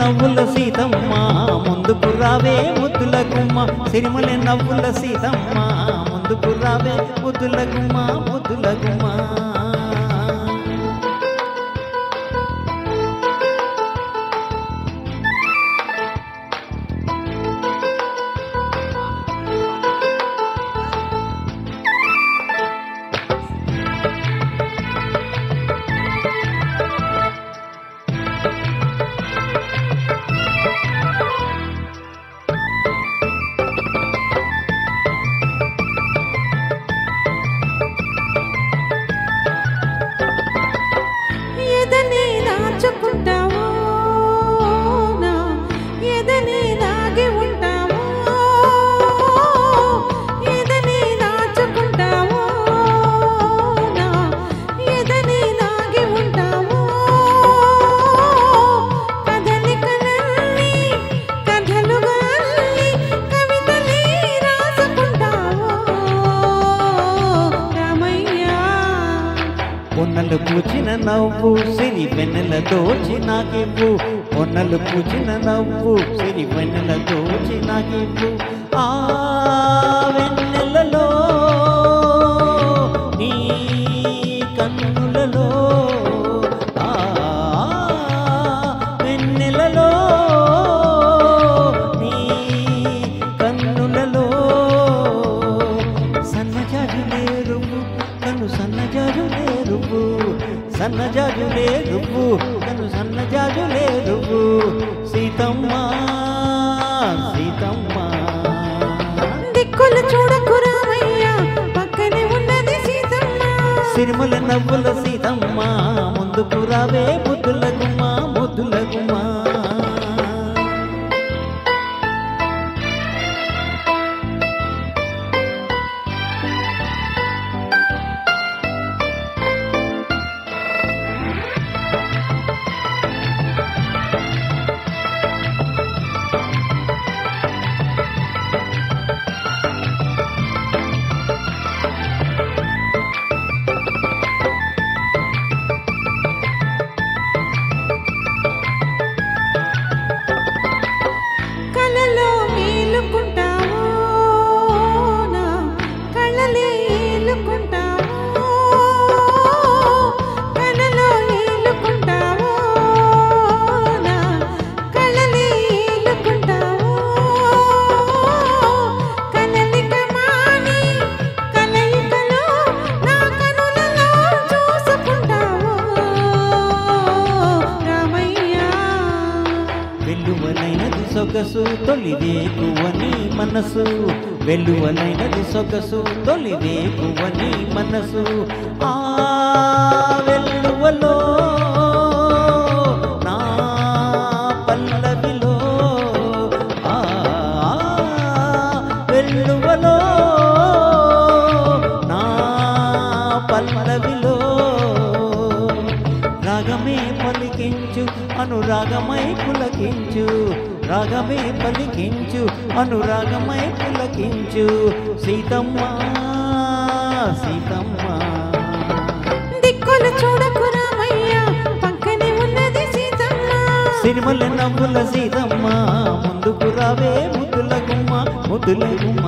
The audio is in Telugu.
నవ్వుల సీతమ్మ ముందుకు రావే ముద్దుల గుమ్మ సిరిమలె నవ్వుల సీతమ్మ ముందుకు రావే ముద్దుల గుమ్మ ముద్దుల గుమ్మ పొన్నలు పూచిన నవ్వు సిరి వెన్నెల దోచి నాకివ్వు పొన్నలు పూచిన నవ్వు సిరి వెన్నెల దోచి నాకివ్వు ఆ వెన్నెలలో నీ కన్నులలో ఆ వెన్నెలలో నీ కన్నులలో సన్నజాజులే రువ్వు కన్ను సన్నజాజులే సన్నజాజులే రువ్వు కను సన్నజాజులే రువ్వు సీతమ్మ సీతమ్మ దిక్కులు చూడకు రామయ్య పక్కనే ఉన్నది సీతమ్మ సిరిమల నవ్వుల సీతమ్మ ముందుకు రావే ముద్దుల గుమ్మ ముద్దుల గుమ్మ వెల్లువలైనది సొగసు తొలివేకువని మనసు వెల్లువలైనది సొగసు తొలివేకువని మనసు ఆ వెల్లువలో నా పల్లవిలో ఆ వెల్లువలో నా పల్లవిలో రాగమే పలికించు అనురాగమై పులకించు రాగమే పలికించు అనురాగమై పులకించు సీతమ్మ సీతమ్మ దిక్కులు చూడకు రామయ్య పక్కనే ఉన్నది సీతమ్మ సిరిమల నవ్వుల సీతమ్మ ముందుకు రావే ముద్దుల గుమ్మ ముద్దుల గుమ్మ